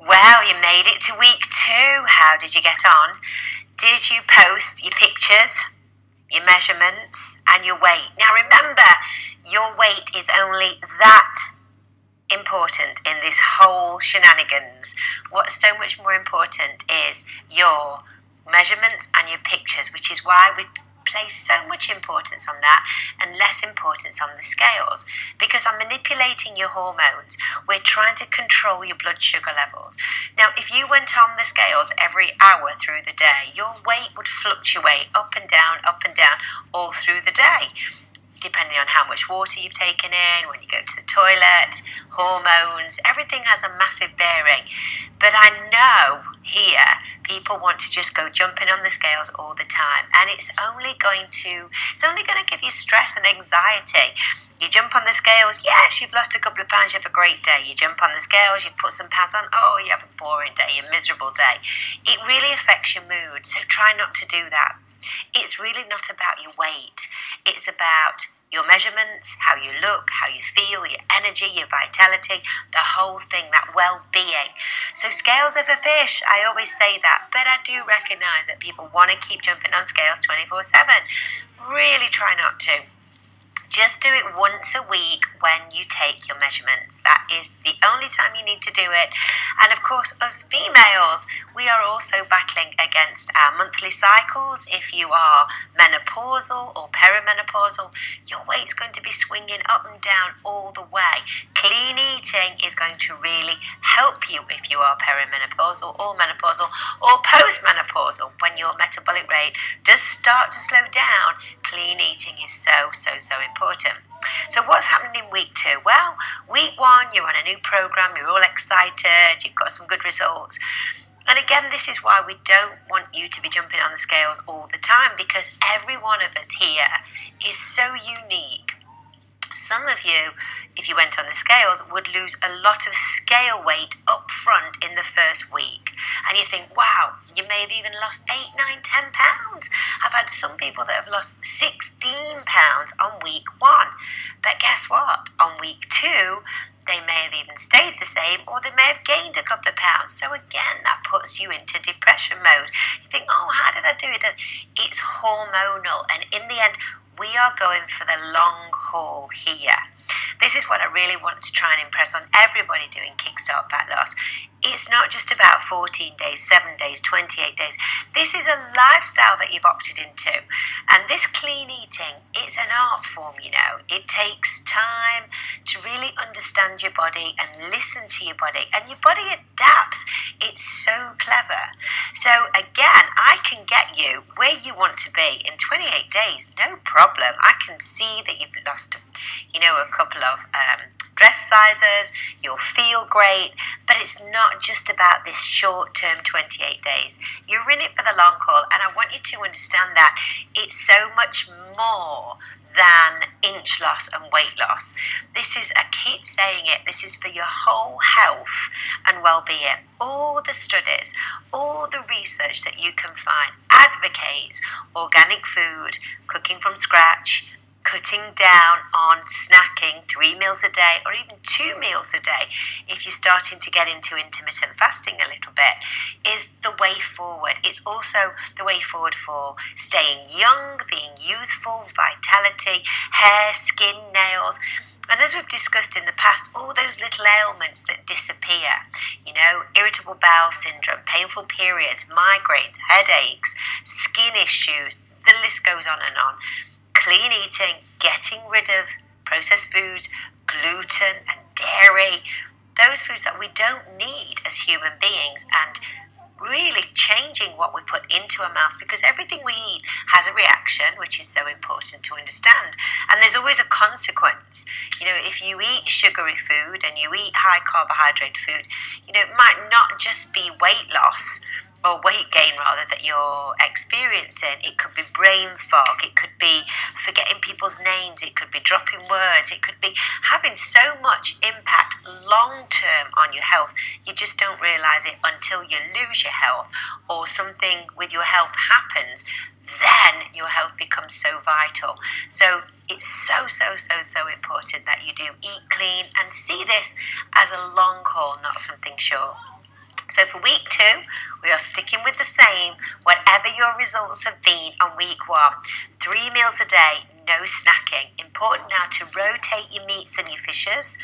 Well, you made it to week 2. How did you get on? Did you post your pictures, your measurements, and your weight? Now remember, your weight is only that important in this whole shenanigans. What's so much more important is your measurements and your pictures, which is why we place so much importance on that and less importance on the scales, because I'm manipulating your hormones. We're trying to control your blood sugar levels. Now, if you went on the scales every hour through the day, your weight would fluctuate up and down all through the day, depending on how much water you've taken in, when you go to the toilet, hormones, everything has a massive bearing. But I know here people want to just go jumping on the scales all the time, and it's only going to give you stress and anxiety. You jump on the scales, yes, you've lost a couple of pounds, you have a great day. You jump on the scales, you put some pounds on, oh, you have a boring day, a miserable day. It really affects your mood, so try not to do that. It's really not about your weight. It's about your measurements, how you look, how you feel, your energy, your vitality, the whole thing, that well-being. So scales over fish, I always say that, but I do recognise that people want to keep jumping on scales 24/7. Really try not to. Just do it once a week when you take your measurements. That is the only time you need to do it. And of course, us females, we are also battling against our monthly cycles. If you are menopausal or perimenopausal, your weight's going to be swinging up and down all the way. Clean eating is going to really help you if you are perimenopausal or menopausal or postmenopausal. When your metabolic rate does start to slow down, clean eating is so important. So what's happening in week 2? Well, week 1, you're on a new program, you're all excited, you've got some good results. And again, this is why we don't want you to be jumping on the scales all the time, because every one of us here is so unique. Some of you, if you went on the scales, would lose a lot of scale weight up front in the first week. And you think, wow, you may have even lost 8, 9, 10 pounds. I've had some people that have lost 16 pounds on week 1. But guess what? On week 2, they may have even stayed the same, or they may have gained a couple of pounds. So again, that puts you into depression mode. You think, oh, how did I do it? And it's hormonal. And in the end, we are going for the long haul here. This is what I really want to try and impress on everybody doing Kickstart Fat Loss. It's not just about 14 days, 7 days, 28 days. This is a lifestyle that you've opted into. And this clean eating, it's an art form, you know. It takes time to really understand your body and listen to your body. And your body adapts. It's so clever. So again, I can get you where you want to be in 28 days, no problem. I can see that you've lost, a couple of dress sizes, you'll feel great, but it's not just about this short-term 28 days. You're in it for the long haul, and I want you to understand that it's so much more than inch loss and weight loss. This is, I keep saying it, this is for your whole health and well-being. All the studies, all the research that you can find advocates organic food, cooking from scratch, cutting down on snacking 3 meals a day or even 2 meals a day, if you're starting to get into intermittent fasting a little bit, is the way forward. It's also the way forward for staying young, being youthful, vitality, hair, skin, nails. And as we've discussed in the past, all those little ailments that disappear, irritable bowel syndrome, painful periods, migraines, headaches, skin issues, the list goes on and on. Clean eating, getting rid of processed foods, gluten and dairy, those foods that we don't need as human beings, and really changing what we put into our mouths, because everything we eat has a reaction, which is so important to understand. And there's always a consequence. If you eat sugary food and you eat high carbohydrate food, it might not just be weight loss, or weight gain rather, that you're experiencing. It could be brain fog, it could be forgetting people's names, it could be dropping words, it could be having so much impact long term on your health. You just don't realise it until you lose your health or something with your health happens. Then your health becomes so vital. So it's so important that you do eat clean and see this as a long haul, not something short. So for week 2, we are sticking with the same, whatever your results have been on week 1. 3 meals a day, no snacking. Important now to rotate your meats and your fishes.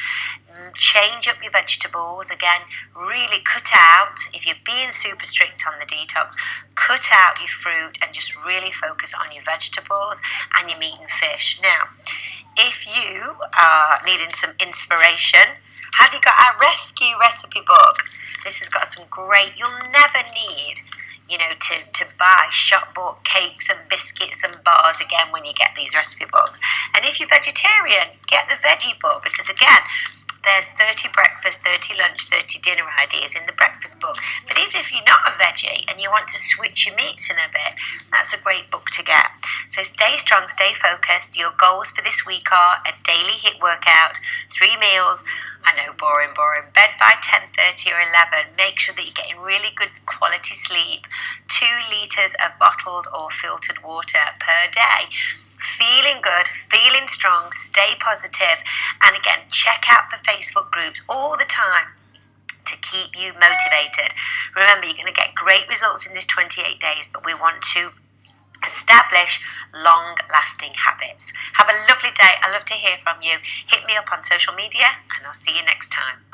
Change up your vegetables. Again, really cut out, if you're being super strict on the detox, cut out your fruit and just really focus on your vegetables and your meat and fish. Now, if you are needing some inspiration, have you got our rescue recipe book? This has got some great, you'll never need, to buy shop bought cakes and biscuits and bars again when you get these recipe books. And if you're vegetarian, get the veggie book, because again, there's 30 breakfast, 30 lunch, 30 dinner ideas in the breakfast book. But even if you're not a veggie and you want to switch your meats in a bit, that's a great book to get. So stay strong, stay focused. Your goals for this week are a daily HIIT workout, 3 meals. I know, boring. Bed by 10:30 or 11. Make sure that you're getting really good quality sleep. 2 litres of bottled or filtered water per day. Feeling good, feeling strong, stay positive, and again, check out the Facebook groups all the time to keep you motivated. Remember, you're going to get great results in this 28 days, but we want to establish long-lasting habits. Have a lovely day. I love to hear from you. Hit me up on social media, and I'll see you next time.